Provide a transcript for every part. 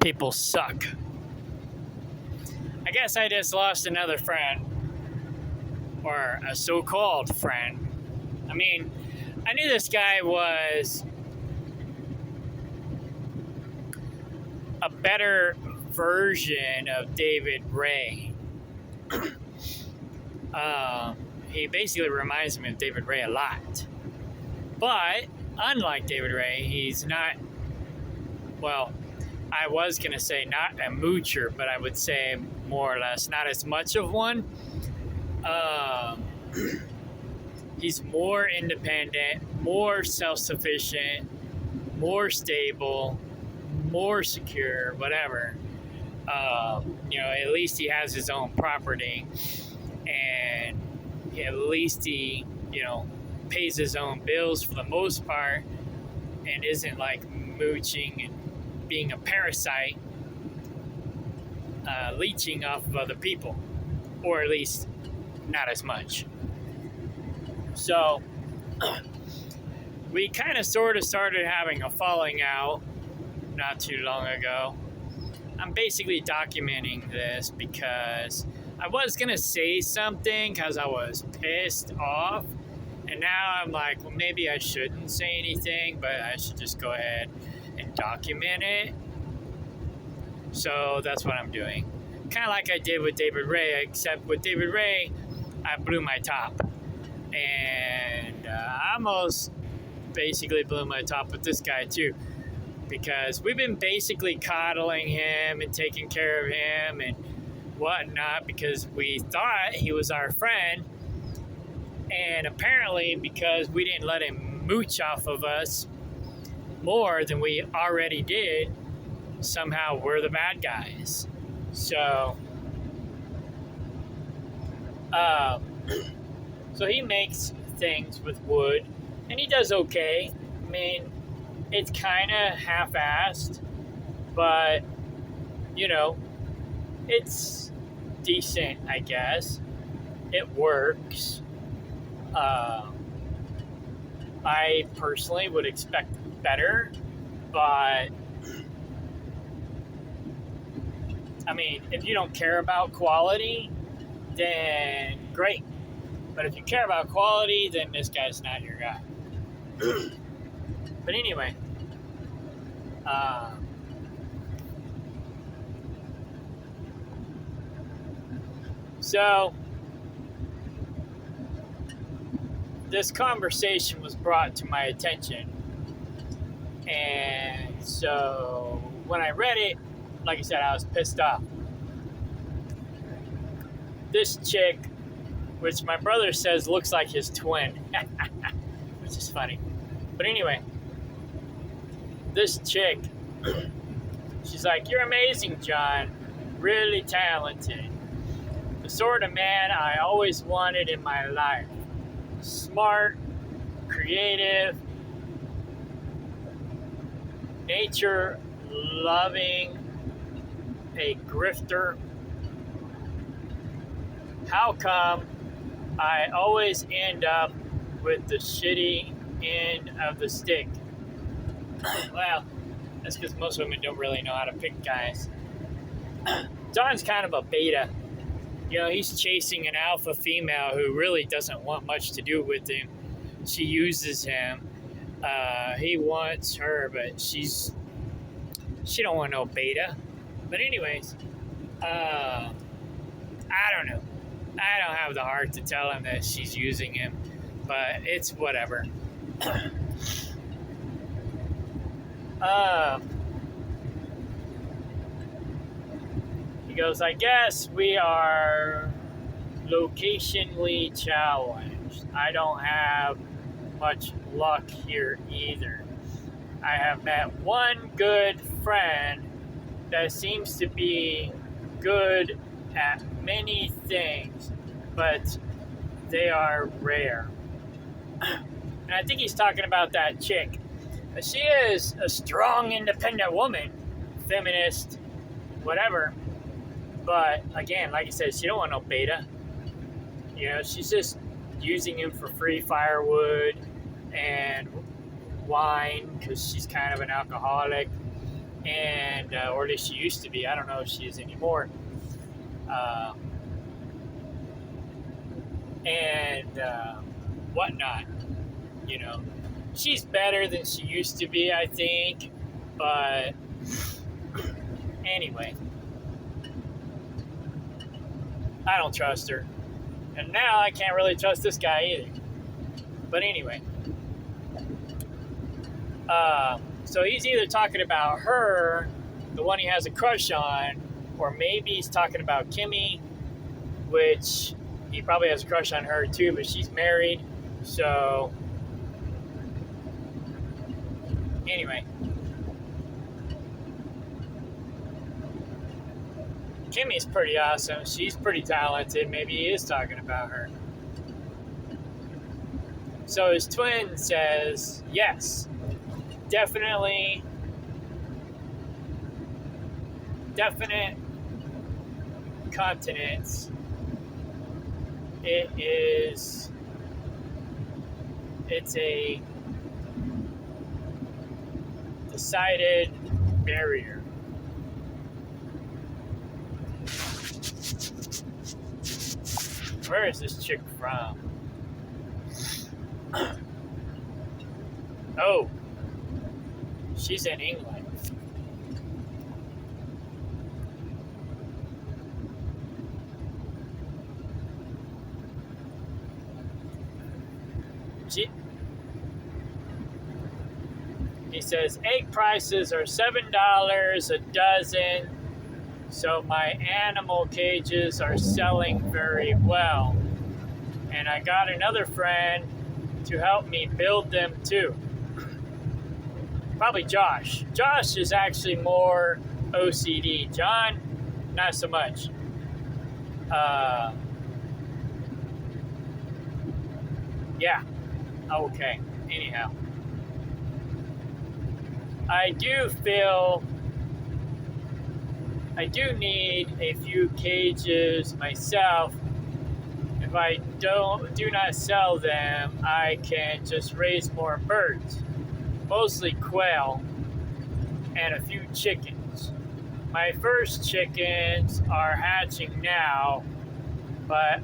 people suck. I guess I just lost another friend, or a so-called friend. I mean, I knew this guy was a better version of David Ray. He basically reminds me of David Ray a lot. But, unlike David Ray, he's not, well, I was going to say not a moocher, but I would say more or less not as much of one. He's more independent, more self-sufficient, more stable, more secure, whatever. At least he has his own property, and at least he, pays his own bills for the most part, and isn't like mooching and being a parasite, leeching off of other people, or at least not as much. So we kind of sort of started having a falling out not too long ago. I'm basically documenting this because I was going to say something because I was pissed off. And now I'm like, well, maybe I shouldn't say anything, but I should just go ahead and document it. So that's what I'm doing. Kind of like I did with David Ray, except with David Ray, I blew my top. And I almost basically blew my top with this guy too. Because we've been basically coddling him and taking care of him and whatnot because we thought he was our friend. And apparently, because we didn't let him mooch off of us more than we already did, somehow we're the bad guys. So, so he makes things with wood, and he does okay. I mean, it's kind of half-assed, but, it's decent, I guess. It works. I personally would expect better, but I mean, if you don't care about quality, then great. But if you care about quality, then this guy's not your guy. But anyway, so this conversation was brought to my attention, and so when I read it, like I said, I was pissed off. This chick, which my brother says looks like his twin, which is funny. But anyway, this chick, she's like, "You're amazing, John. Really talented. The sort of man I always wanted in my life. Smart, creative, nature loving, a grifter. How come I always end up with the shitty end of the stick?" Well, that's because most women don't really know how to pick guys. John's kind of a beta. He's chasing an alpha female who really doesn't want much to do with him. She uses him. He wants her, but she don't want no beta. But anyways, I don't know. I don't have the heart to tell him that she's using him, but it's whatever. He goes, "I guess we are locationally challenged. I don't have much luck here either. I have met one good friend that seems to be good at many things, but they are rare." And I think he's talking about that chick. She is a strong, independent woman, feminist, whatever. But again, like I said, she don't want no beta. She's just using him for free firewood and wine because she's kind of an alcoholic. and or at least she used to be. I don't know if she is anymore. Uh, and whatnot. You know, she's better than she used to be, I think. But anyway, I don't trust her. And now I can't really trust this guy either. But anyway, so he's either talking about her, the one he has a crush on, or maybe he's talking about Kimmy, which he probably has a crush on her too, but she's married. So anyway, Kimmy's pretty awesome. She's pretty talented. Maybe he is talking about her. So his twin says, yes, definite continence. It's a decided barrier. Where is this chick from? Oh, she's in England. He says egg prices are $7 a dozen, so my animal cages are selling very well. And I got another friend to help me build them too. Probably Josh. Josh is actually more OCD. John, not so much. Yeah. Okay. Anyhow. I do need a few cages myself. If I do not sell them, I can just raise more birds, mostly quail, and a few chickens. My first chickens are hatching now, but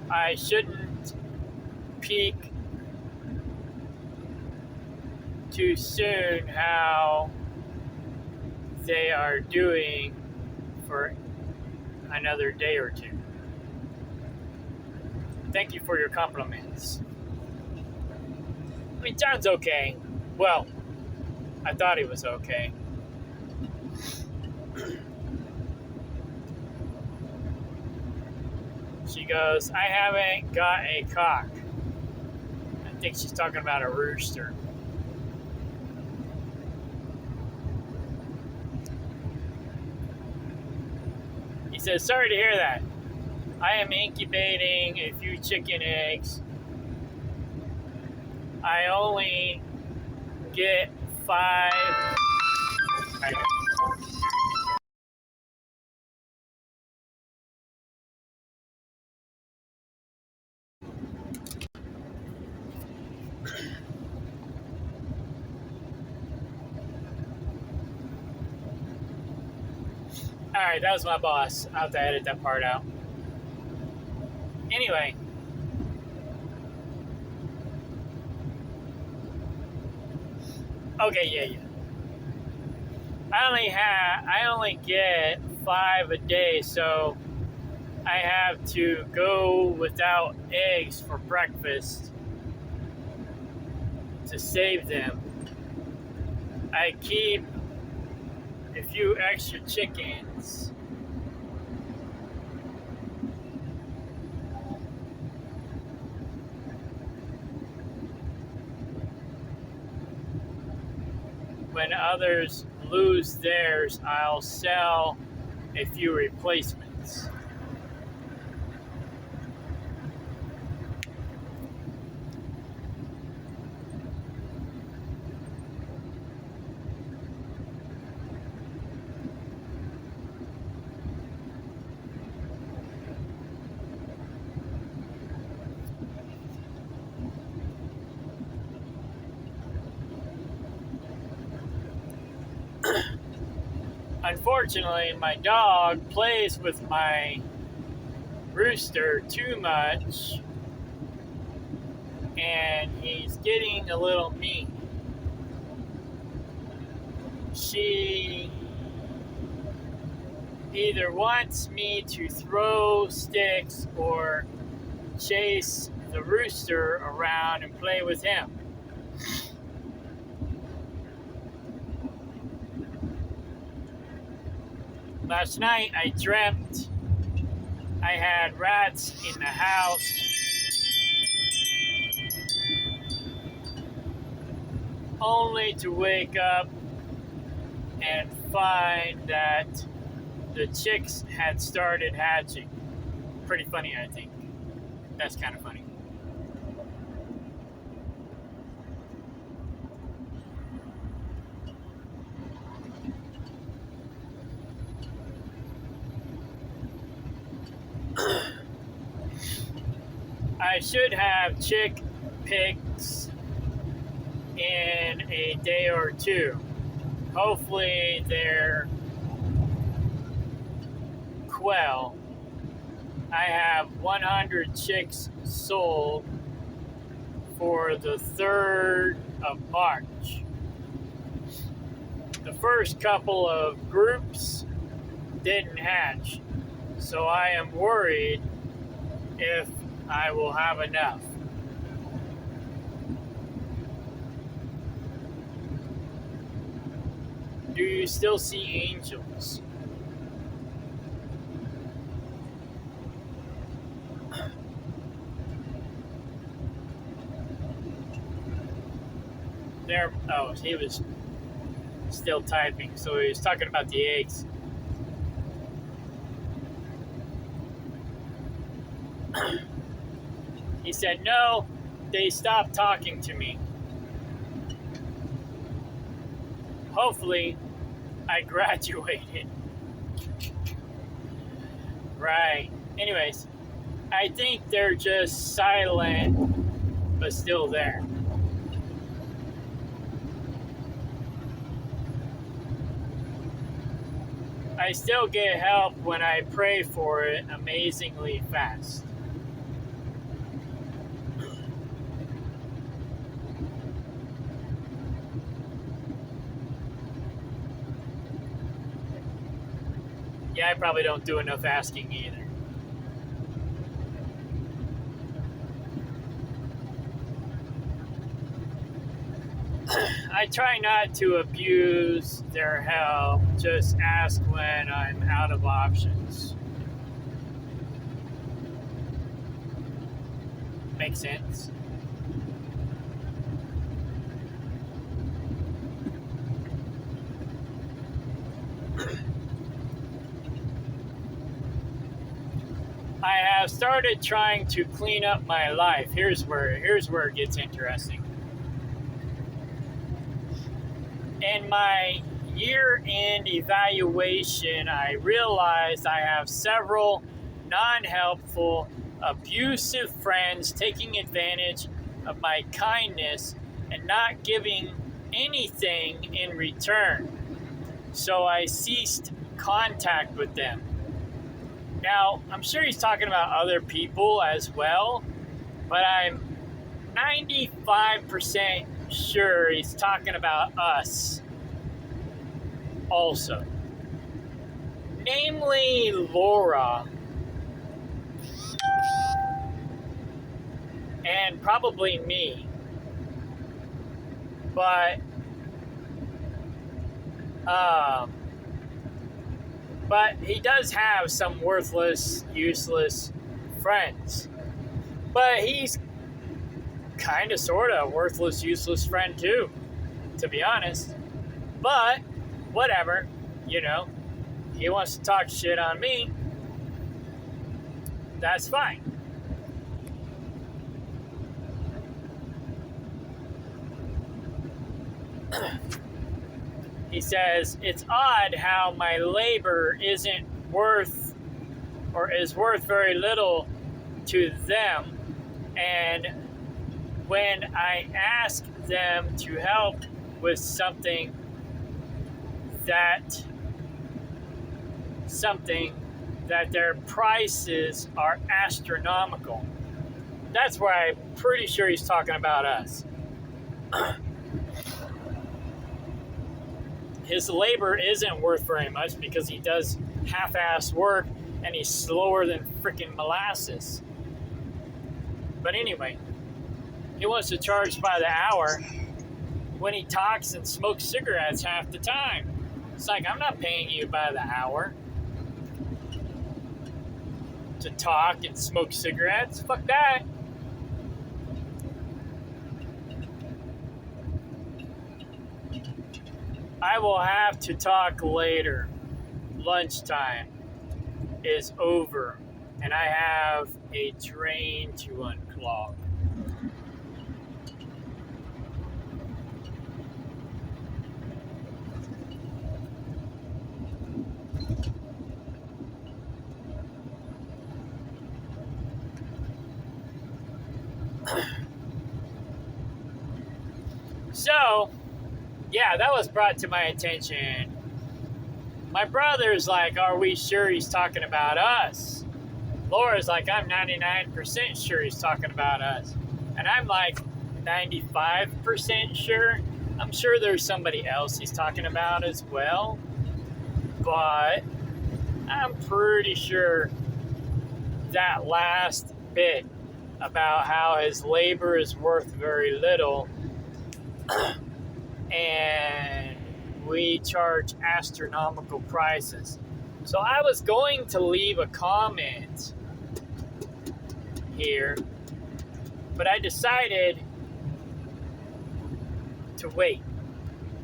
I shouldn't peek too soon how they are doing for another day or two. Thank you for your compliments. I mean, John's okay. Well, I thought he was okay. She goes, I haven't got a cock. I think she's talking about a rooster. He says, sorry to hear that. I am incubating a few chicken eggs. I only get 5. Alright, that was my boss. I'll have to edit that part out. Anyway. Okay, yeah. I only get 5 a day, so I have to go without eggs for breakfast to save them. I keep a few extra chickens. When others lose theirs, I'll sell a few replacements. Unfortunately, my dog plays with my rooster too much, and he's getting a little mean. She either wants me to throw sticks or chase the rooster around and play with him. Last night I dreamt I had rats in the house, only to wake up and find that the chicks had started hatching. Pretty funny, I think. That's kind of funny. I should have chick pics in a day or two. Hopefully they're quell. I have 100 chicks sold for the 3rd of March. The first couple of groups didn't hatch, so I am worried if I will have enough. Do you still see angels? There, oh, he was still typing, so he was talking about the eggs. He said, no, they stopped talking to me. Hopefully, I graduated. Right. Anyways, I think they're just silent, but still there. I still get help when I pray for it amazingly fast. Yeah, I probably don't do enough asking either. I try not to abuse their help, just ask when I'm out of options. Makes sense. I have started trying to clean up my life. Here's where it gets interesting. In my year-end evaluation, I realized I have several non-helpful, abusive friends taking advantage of my kindness and not giving anything in return. So I ceased contact with them. Now, I'm sure he's talking about other people as well, but I'm 95% sure he's talking about us also. Namely, Laura. And probably me. But he does have some worthless, useless friends. But he's kind of, sort of, a worthless, useless friend too, to be honest. But, whatever, you know, he wants to talk shit on me, that's fine. He says, it's odd how my labor isn't worth, or is worth very little to them, and when I ask them to help with something that something that their prices are astronomical. That's why I'm pretty sure he's talking about us. His labor isn't worth very much because he does half-ass work and he's slower than freaking molasses. But anyway, he wants to charge by the hour when he talks and smokes cigarettes half the time. It's like, I'm not paying you by the hour to talk and smoke cigarettes. Fuck that. I will have to talk later. Lunchtime is over, and I have a drain to unclog. So, yeah, that was brought to my attention. My brother's like, are we sure he's talking about us? Laura's like, I'm 99% sure he's talking about us. And I'm like, 95% sure. I'm sure there's somebody else he's talking about as well. But I'm pretty sure that last bit about how his labor is worth very little and we charge astronomical prices. So I was going to leave a comment here, but I decided to wait.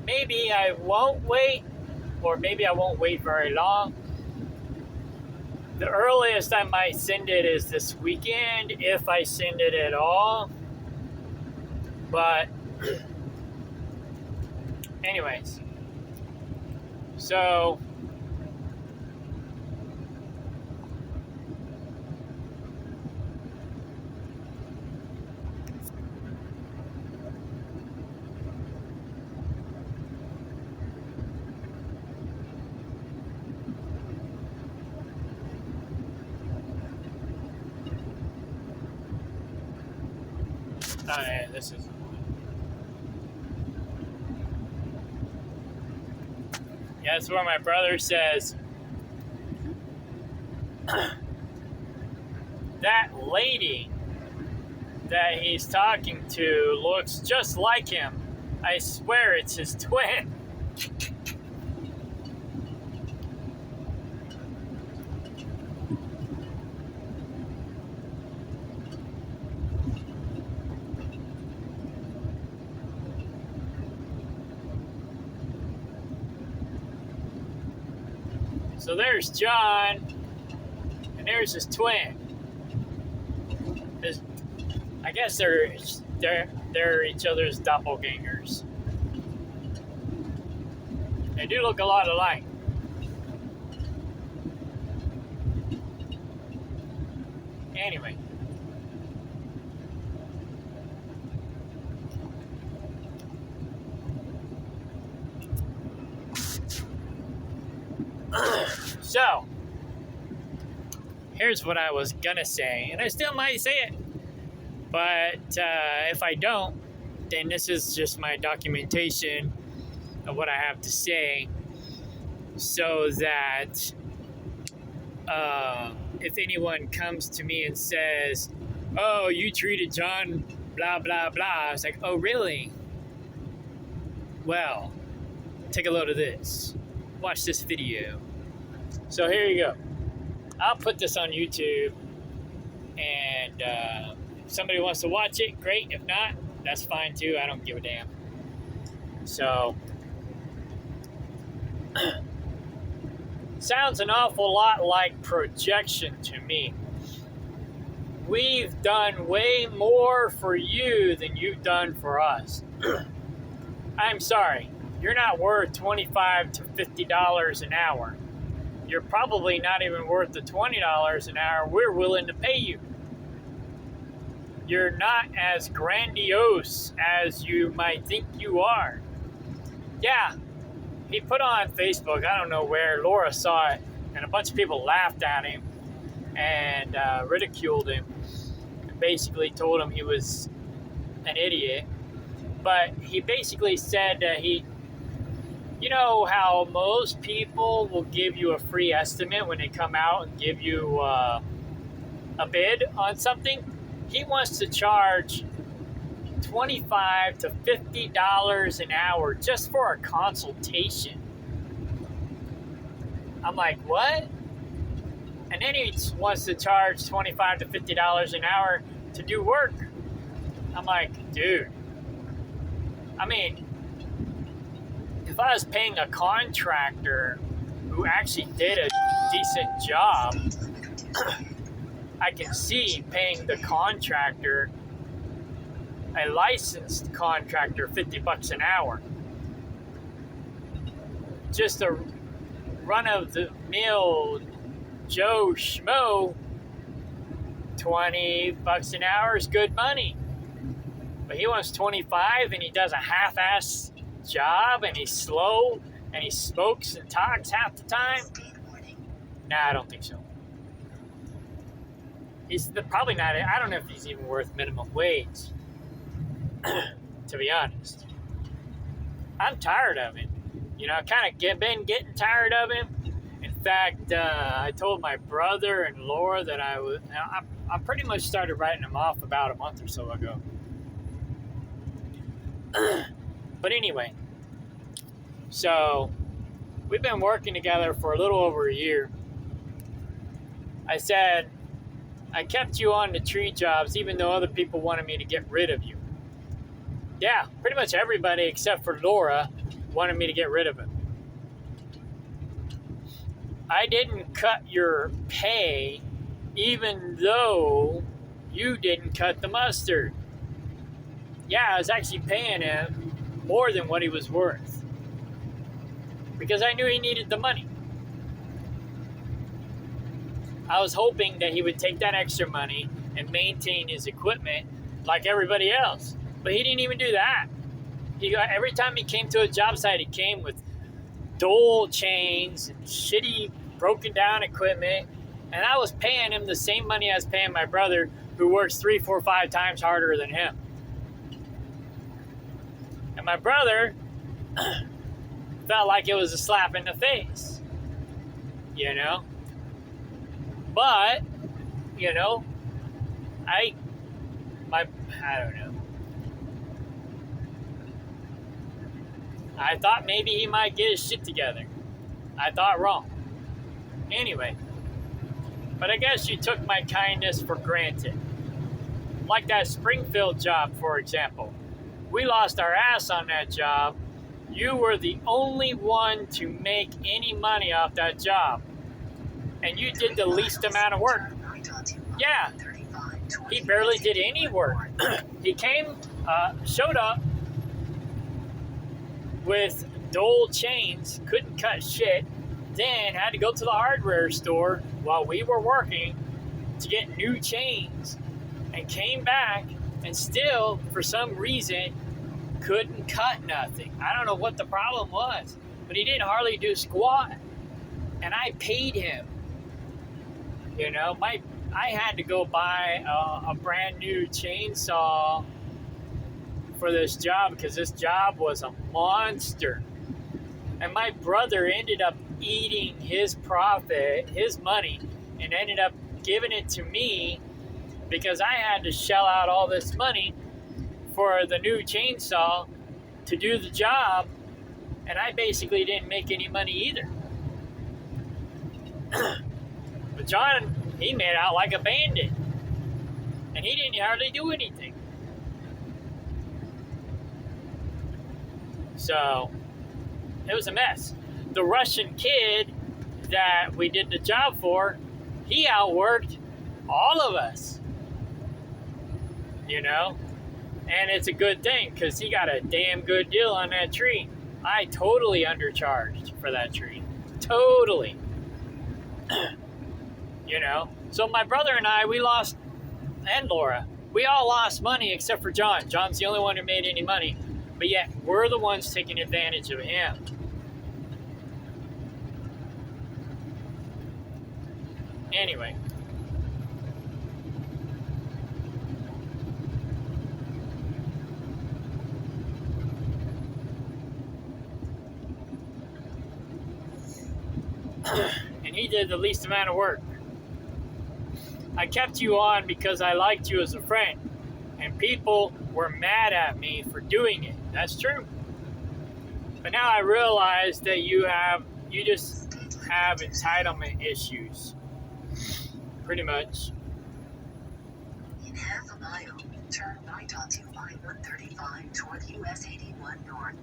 Maybe I won't wait, or maybe I won't wait very long. The earliest I might send it is this weekend, if I send it at all. But anyways, so yeah, this is. Yeah, that's where my brother says that lady that he's talking to looks just like him. I swear it's his twin. So there's John, and there's his twin. I guess they're each other's doppelgangers. They do look a lot alike. Anyway. So, here's what I was gonna say, and I still might say it, but if I don't, then this is just my documentation of what I have to say, so that if anyone comes to me and says, oh, you treated John blah blah blah, I was like, oh really? Well, take a load of this. Watch this video. So here you go. I'll put this on YouTube, and if somebody wants to watch it, great. If not, that's fine too. I don't give a damn. So, sounds an awful lot like projection to me. We've done way more for you than you've done for us. I'm sorry, you're not worth $25 to $50 an hour. You're probably not even worth the $20 an hour we're willing to pay you. You're not as grandiose as you might think you are. Yeah, he put on Facebook, I don't know where, Laura saw it, and a bunch of people laughed at him and ridiculed him and basically told him he was an idiot. But he basically said that you know how most people will give you a free estimate when they come out and give you a bid on something? He wants to charge $25 to $50 an hour just for a consultation. I'm like, what? And then he wants to charge $25 to $50 an hour to do work. I'm like, dude. I mean, if I was paying a contractor who actually did a decent job, I can see paying the contractor, a licensed contractor, $50 an hour. Just a run-of-the-mill Joe Schmo, $20 an hour is good money. But he wants 25 and he does a half-ass job and he's slow and he smokes and talks half the time. Nah, I don't think so. He's probably not. I don't know if he's even worth minimum wage, to be honest. I'm tired of him. You know, I kind of been getting tired of him. In fact, I told my brother and Laura that I pretty much started writing him off about a month or so ago. But anyway, so we've been working together for a little over a year. I said, I kept you on the tree jobs even though other people wanted me to get rid of you. Yeah, pretty much everybody except for Laura wanted me to get rid of him. I didn't cut your pay even though you didn't cut the mustard. Yeah, I was actually paying him more than what he was worth because I knew he needed the money. I was hoping that he would take that extra money and maintain his equipment like everybody else. But he didn't even do that. Every time he came to a job site, he came with dull chains and shitty, broken down equipment. And I was paying him the same money I was paying my brother, who works 3, 4, 5 times harder than him. And my brother felt like it was a slap in the face, you know? But, you know, I don't know. I thought maybe he might get his shit together. I thought wrong. Anyway, but I guess you took my kindness for granted. Like that Springfield job, for example. We lost our ass on that job. You were the only one to make any money off that job. And you did the least amount of work. Yeah, he barely did any work. He showed up with dull chains, couldn't cut shit, then had to go to the hardware store while we were working to get new chains, and came back and still, for some reason, couldn't cut nothing. I don't know what the problem was, but he didn't hardly do squat, and I paid him. You know, I had to go buy a brand new chainsaw for this job because this job was a monster. And my brother ended up eating his profit, his money, and ended up giving it to me because I had to shell out all this money for the new chainsaw to do the job, and I basically didn't make any money either. But John, he made out like a bandit, and he didn't hardly do anything. So, it was a mess. The Russian kid that we did the job for, he outworked all of us. You know? And it's a good thing, because he got a damn good deal on that tree. I totally undercharged for that tree. Totally. You know? So my brother and I, we lost, and Laura, we all lost money except for John. John's the only one who made any money. But yet, we're the ones taking advantage of him. Anyway. And he did the least amount of work. I kept you on because I liked you as a friend, and people were mad at me for doing it. That's true. But now I realize that you just have entitlement issues. Pretty much. In half a mile, turn right onto I-135 toward US 81 North.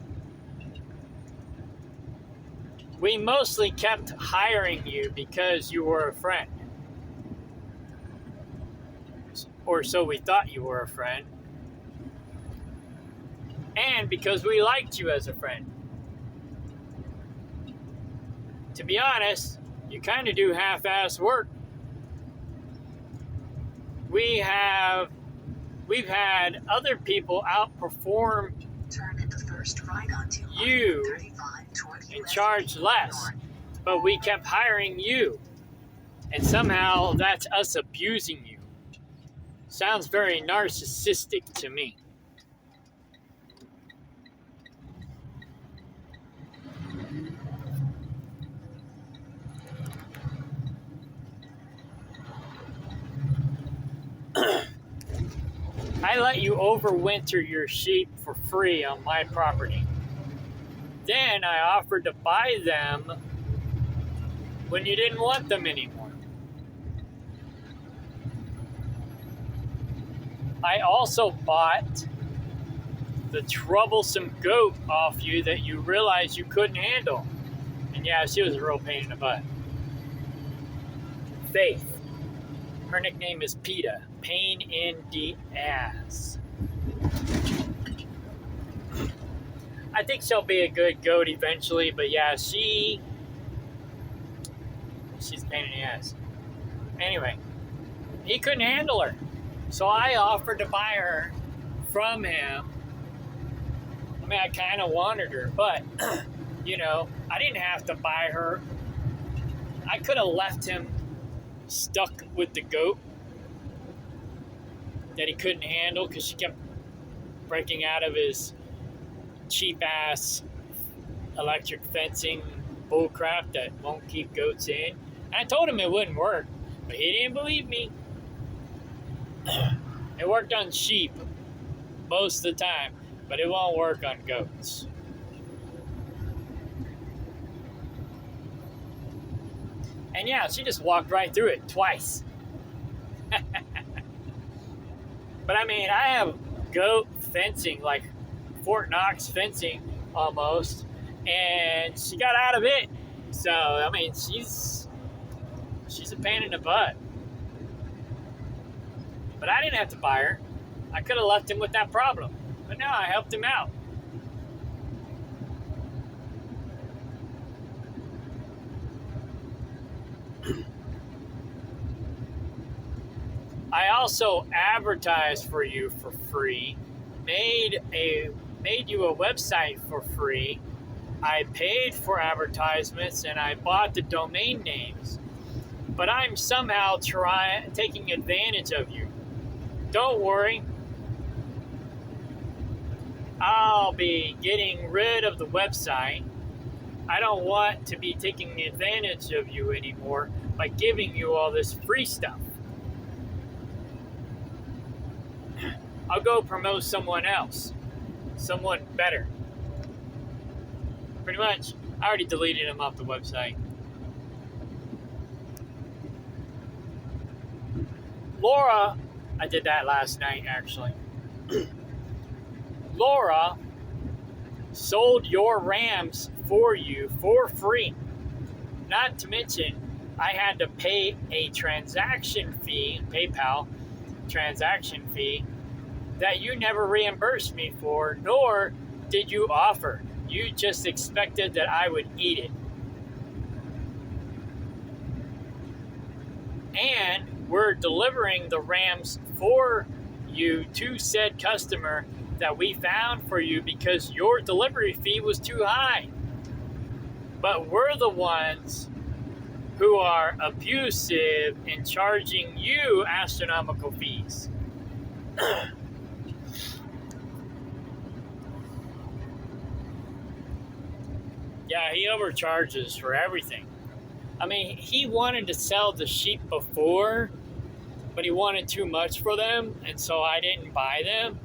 We mostly kept hiring you because you were a friend. Or so we thought you were a friend. And because we liked you as a friend. To be honest, you kind of do half-ass work. We've had other people outperform you and charge less, but we kept hiring you, and somehow that's us abusing you. Sounds very narcissistic to me. I let you overwinter your sheep for free on my property. Then I offered to buy them when you didn't want them anymore. I also bought the troublesome goat off you that you realized you couldn't handle. And yeah, she was a real pain in the butt. Faith. Her nickname is PETA. Pain in the ass. I think she'll be a good goat eventually, but yeah, she's a pain in the ass. Anyway, he couldn't handle her. So I offered to buy her from him. I mean, I kind of wanted her, but, you know, I didn't have to buy her. I could have left him stuck with the goat that he couldn't handle because she kept breaking out of his cheap-ass electric fencing bullcrap that won't keep goats in. And I told him it wouldn't work, but he didn't believe me. It worked on sheep most of the time, but it won't work on goats. And yeah, she just walked right through it twice. But I mean, I have goat fencing, like Fort Knox fencing almost, and she got out of it. So, I mean, she's a pain in the butt. But I didn't have to buy her. I could have left him with that problem. But no, I helped him out. I also advertised for you for free, made you a website for free. I paid for advertisements and I bought the domain names. But I'm somehow taking advantage of you. Don't worry. I'll be getting rid of the website. I don't want to be taking advantage of you anymore by giving you all this free stuff. I'll go promote someone else. Someone better. Pretty much. I already deleted him off the website. Laura, I did that last night actually. Laura sold your Rams for you for free. Not to mention, I had to pay a transaction fee, PayPal transaction fee, that you never reimbursed me for, nor did you offer. You just expected that I would eat it. And we're delivering the Rams for you to said customer that we found for you because your delivery fee was too high. But we're the ones who are abusive and charging you astronomical fees. Yeah, he overcharges for everything. I mean, he wanted to sell the sheep before, but he wanted too much for them, and so I didn't buy them.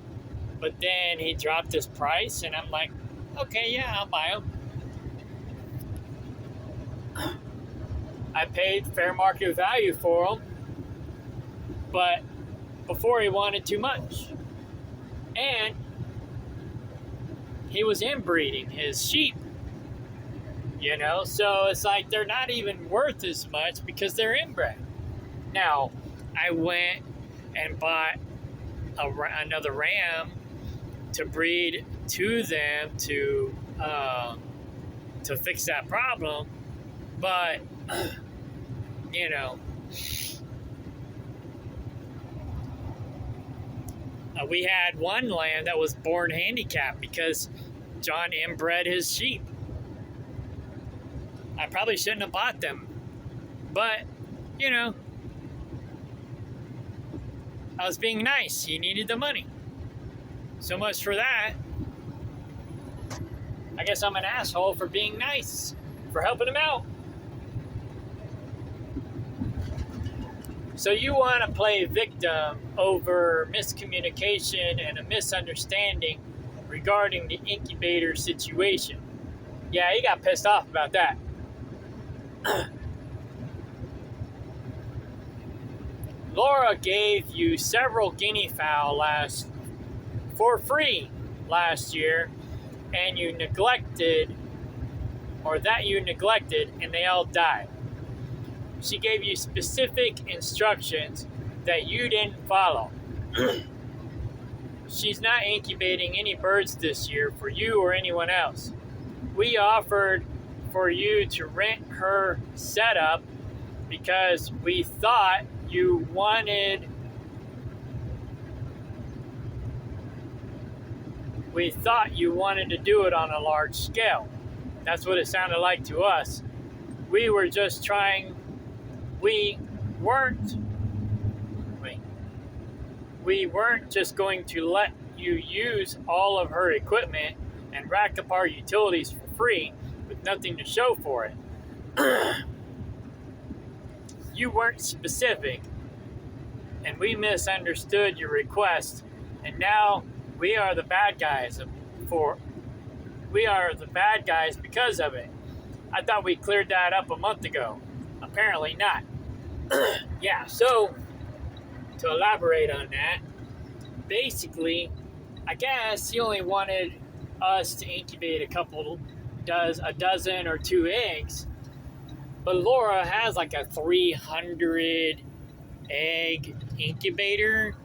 But then he dropped his price, and I'm like, okay, yeah, I'll buy them. I paid fair market value for them, but before he wanted too much. And he was inbreeding his sheep, you know, so it's like they're not even worth as much because they're inbred. Now, I went and bought another ram to breed to them to fix that problem, but you know, we had one lamb that was born handicapped because John inbred his sheep. I probably shouldn't have bought them, but you know, I was being nice. He needed the money. So much for that. I guess I'm an asshole for being nice, for helping him out. So you want to play victim over miscommunication and a misunderstanding regarding the incubator situation. Yeah, he got pissed off about that. Laura gave you several guinea fowl for free last year, and you neglected, and they all died. She gave you specific instructions that you didn't follow. She's not incubating any birds this year for you or anyone else. We offered for you to rent her setup because we thought you wanted to do it on a large scale. That's what it sounded like to us. We weren't just going to let you use all of her equipment and rack up our utilities for free with nothing to show for it. You weren't specific, and we misunderstood your request, and now we are the bad guys because of it. I thought we cleared that up a month ago. Apparently not. Yeah, so to elaborate on that, basically, I guess he only wanted us to incubate a dozen or two eggs, but Laura has like a 300 egg incubator,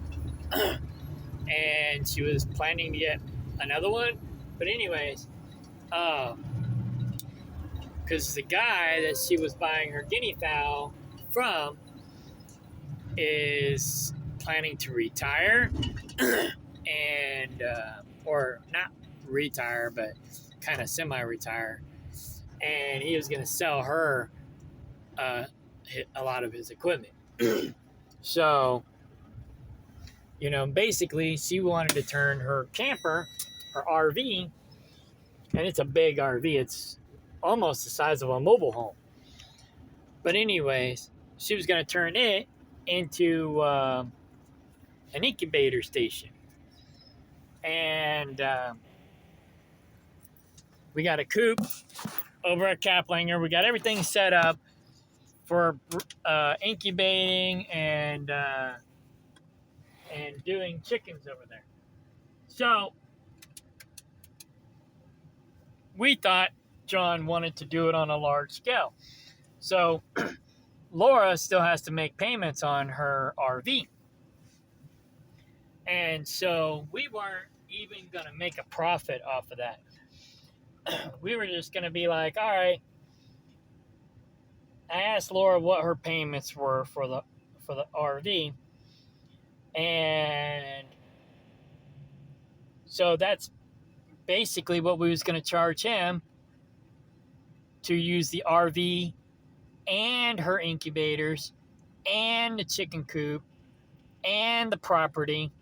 and she was planning to get another one. But anyways, because the guy that she was buying her guinea fowl from is planning to retire, and or not retire, but kind of semi-retire, and he was going to sell her a lot of his equipment. So, you know, basically she wanted to turn her camper, her RV, and it's a big RV, it's almost the size of a mobile home, but anyways, she was going to turn it into an incubator station. And we got a coop over at Kaplinger. We got everything set up for incubating and doing chickens over there. So we thought John wanted to do it on a large scale. So Laura still has to make payments on her RV. And so we weren't even going to make a profit off of that. We were just going to be like, all right. I asked Laura what her payments were for the RV. And so that's basically what we was going to charge him to use the RV and her incubators and the chicken coop and the property.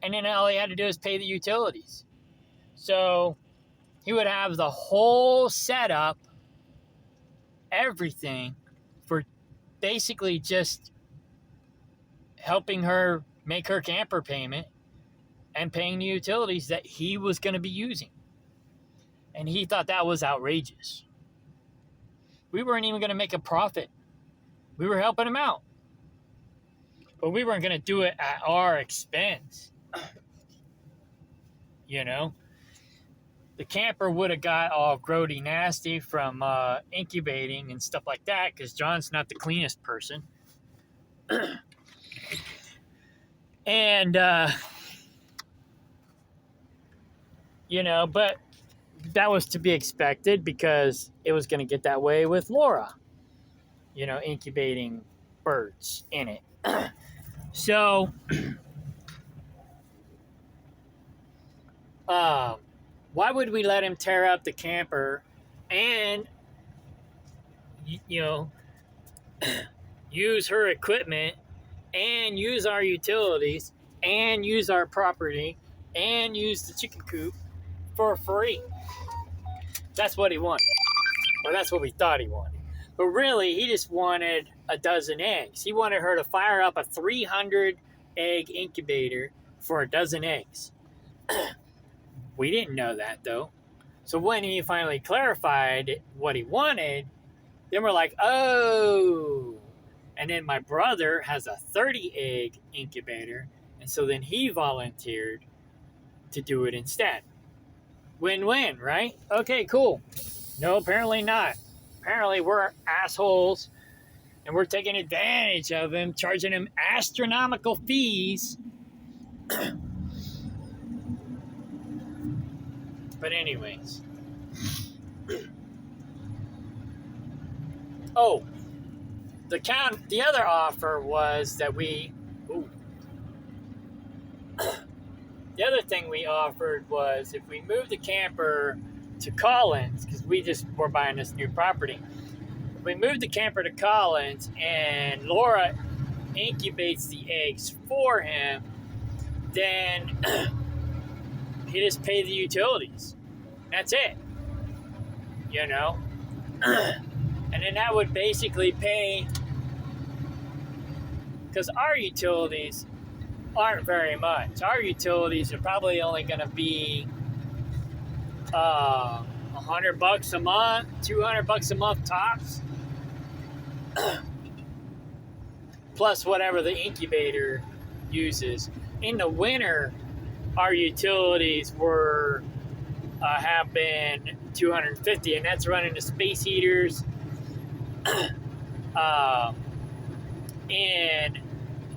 And then all he had to do is pay the utilities. So he would have the whole setup, everything, for basically just helping her make her camper payment and paying the utilities that he was going to be using. And he thought that was outrageous. We weren't even going to make a profit. We were helping him out. But we weren't going to do it at our expense. You know? The camper would have got all grody nasty from incubating and stuff like that, because John's not the cleanest person. And, but that was to be expected because it was going to get that way with Laura, incubating birds in it. So, why would we let him tear up the camper and, use her equipment and use our utilities and use our property and use the chicken coop for free? That's what he wanted. Or that's what we thought he wanted. But really, he just wanted a dozen eggs. He wanted her to fire up a 300 egg incubator for a dozen eggs. We didn't know that, though. So when he finally clarified what he wanted, then we're like, oh. And then my brother has a 30 egg incubator. And so then he volunteered to do it instead. Win-win, right? Okay, cool. No, apparently not. Apparently we're assholes and we're taking advantage of him, charging him astronomical fees. But anyways. Oh, the other offer was that the other thing we offered was if we moved the camper to Collins, because we just were buying this new property. If we moved the camper to Collins and Laura incubates the eggs for him, then he just pay the utilities. That's it. And then that would basically pay, because our utilities aren't very much. Our utilities are probably only going to be $100 a month, $200 a month tops, plus whatever the incubator uses. In the winter, our utilities have been $250, and that's running the space heaters in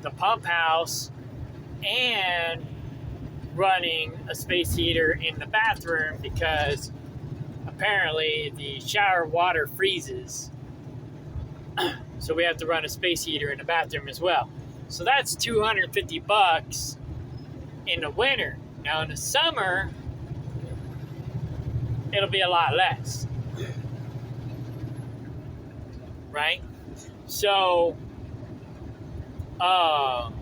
the pump house and running a space heater in the bathroom, because apparently the shower water freezes. So we have to run a space heater in the bathroom as well. So that's $250 in the winter. Now in the summer, it'll be a lot less. Right? So, but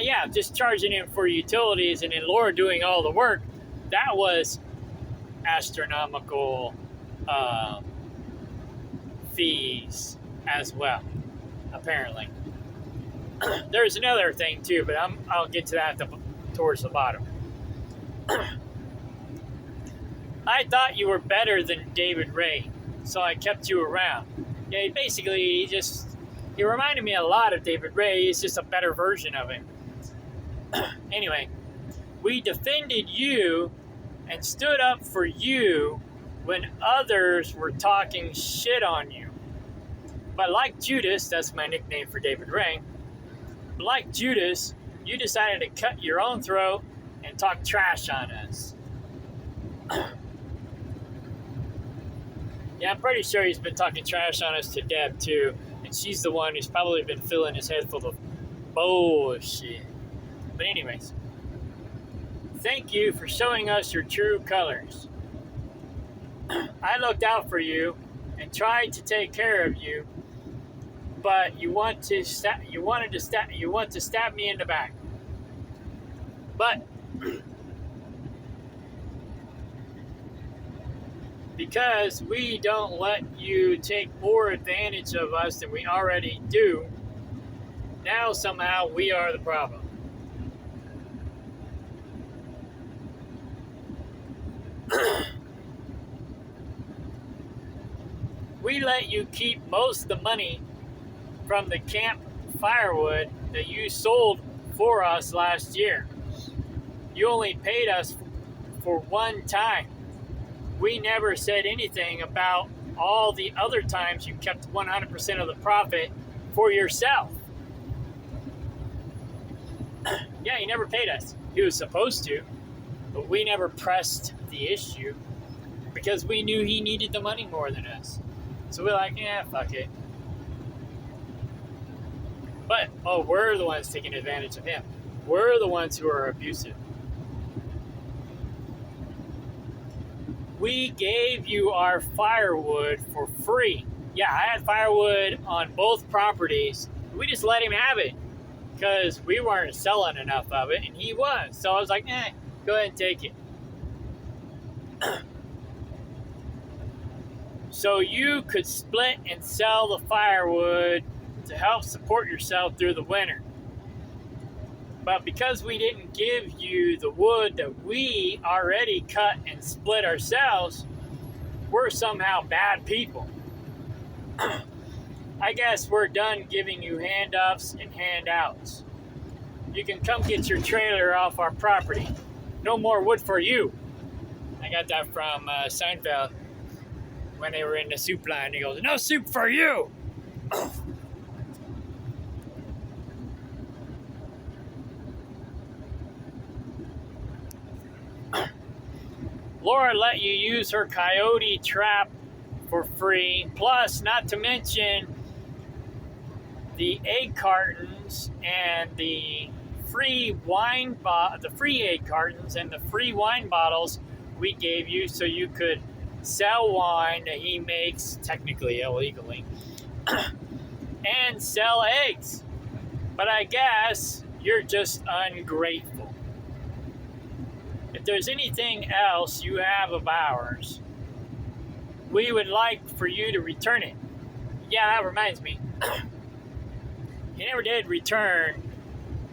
yeah, just charging him for utilities and then Laura doing all the work, that was astronomical fees as well, apparently. There's another thing too, but I'll get to that towards the bottom. I thought you were better than David Ray, so I kept you around. Yeah, he reminded me a lot of David Ray. He's just a better version of him. Anyway, we defended you and stood up for you when others were talking shit on you. But like Judas, that's my nickname for David Ray, like Judas, you decided to cut your own throat and talk trash on us. Yeah, I'm pretty sure he's been talking trash on us to Deb too, and she's the one who's probably been filling his head full of bullshit. But anyways, thank you for showing us your true colors. I looked out for you and tried to take care of you, but you want to stab me in the back. But because we don't let you take more advantage of us than we already do, now somehow we are the problem. We let you keep most of the money from the camp firewood that you sold for us last year. You only paid us for one time. We never said anything about all the other times you kept 100% of the profit for yourself. Yeah, he never paid us. He was supposed to, but we never pressed the issue because we knew he needed the money more than us. So we're like, yeah, fuck it. But, we're the ones taking advantage of him. We're the ones who are abusive. We gave you our firewood for free. Yeah, I had firewood on both properties. We just let him have it because we weren't selling enough of it, and he was. So I was like, go ahead and take it. So you could split and sell the firewood to help support yourself through the winter. But because we didn't give you the wood that we already cut and split ourselves, we're somehow bad people. I guess we're done giving you hand-ups and handouts. You can come get your trailer off our property. No more wood for you. I got that from Seinfeld when they were in the soup line. He goes, no soup for you. Laura let you use her coyote trap for free, plus not to mention the egg cartons and the free egg cartons and the free wine bottles we gave you so you could sell wine that he makes technically illegally and sell eggs. But I guess you're just ungrateful. If there's anything else you have of ours, we would like for you to return it. Yeah, that reminds me. He never did return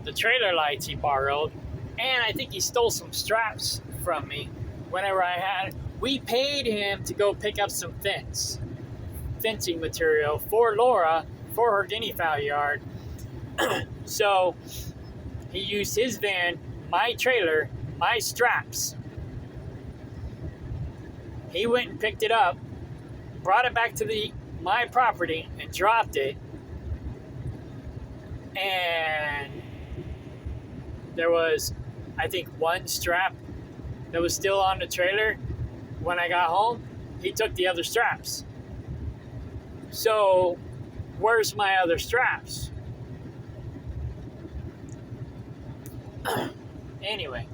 the trailer lights he borrowed, and I think he stole some straps from me whenever I had. We paid him to go pick up some fencing material for Laura for her guinea fowl yard. So he used his van, my trailer, my straps. He went and picked it up, brought it back to my property and dropped it. And there was, I think, one strap that was still on the trailer. When I got home, he took the other straps. So, where's my other straps? Anyway.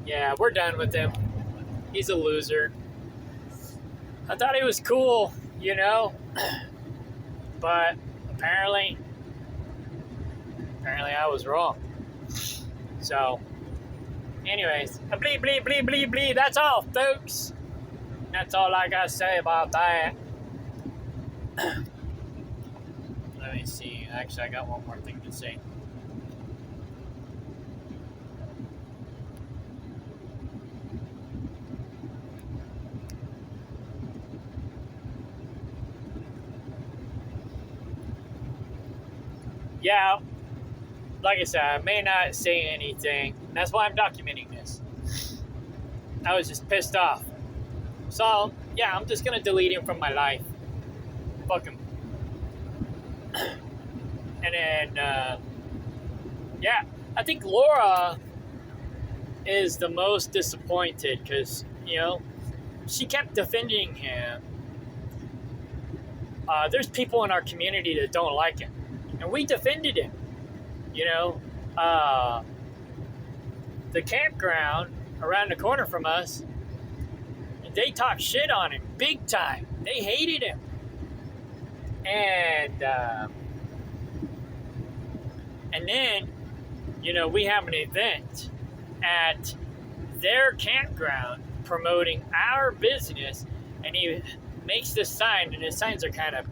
Yeah, we're done with him. He's a loser. I thought he was cool, but apparently I was wrong. So, anyways, bleep, bleep, bleep, bleep, bleep. That's all, folks. That's all I got to say about that. Let me see. Actually, I got one more thing to say. Yeah, like I said, I may not say anything. And that's why I'm documenting this. I was just pissed off. So, yeah, I'm just going to delete him from my life. Fuck him. And then, yeah, I think Laura is the most disappointed because, she kept defending him. There's people in our community that don't like him. And we defended him, the campground around the corner from us, they talked shit on him big time. They hated him. And then, we have an event at their campground promoting our business, and he makes this sign, and his signs are kind of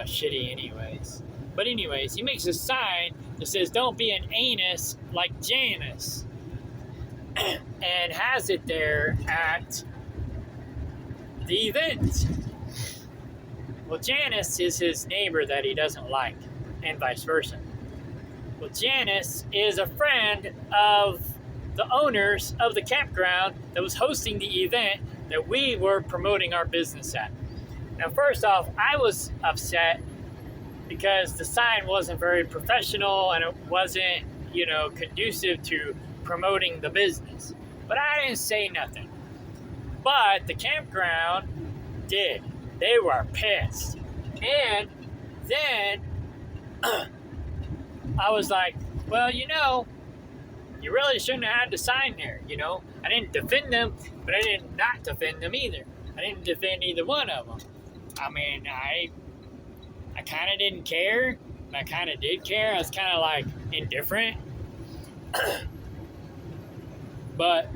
shitty anyways. But anyways, he makes a sign that says, "Don't be an anus like Janice," and has it there at the event. Well, Janice is his neighbor that he doesn't like, and vice versa. Well, Janice is a friend of the owners of the campground that was hosting the event that we were promoting our business at. Now, first off, I was upset because the sign wasn't very professional and it wasn't, conducive to promoting the business. But I didn't say nothing. But the campground did. They were pissed. And then I was like, well, you really shouldn't have had the sign there, I didn't defend them, but I did not defend them either. I didn't defend either one of them. I mean, I kind of didn't care. I kind of did care. I was kind of like indifferent. But,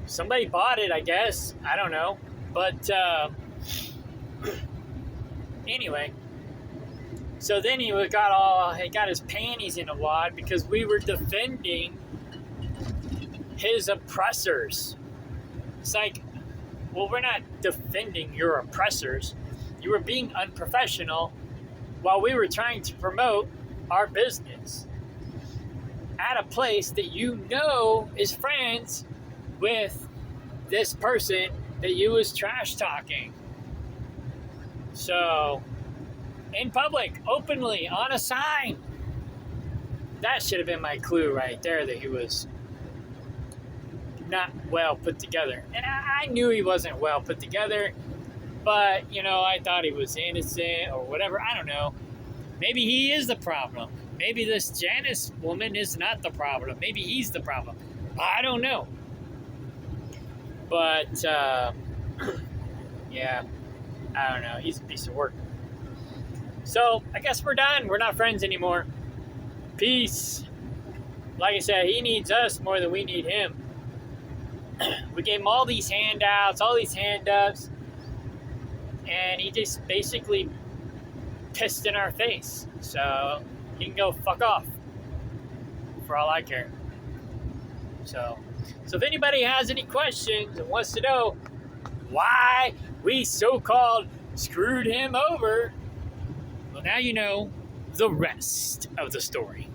somebody bought it, I guess. I don't know. But anyway, so then he got his panties in a wad because we were defending his oppressors. It's like, well, we're not defending your oppressors. You were being unprofessional while we were trying to promote our business at a place that is friends with this person that you was trash talking. So, in public, openly, on a sign. That should have been my clue right there that he was not well put together. And I knew he wasn't well put together, but, I thought he was innocent or whatever. I don't know. Maybe he is the problem. Maybe this Janice woman is not the problem. Maybe he's the problem. I don't know. But, yeah, I don't know. He's a piece of work. So, I guess we're done. We're not friends anymore. Peace. Like I said, he needs us more than we need him. We gave him all these handouts, all these hand-ups, and he just basically pissed in our face. So, he can go fuck off, for all I care. So if anybody has any questions and wants to know why we so-called screwed him over, well, now you know the rest of the story.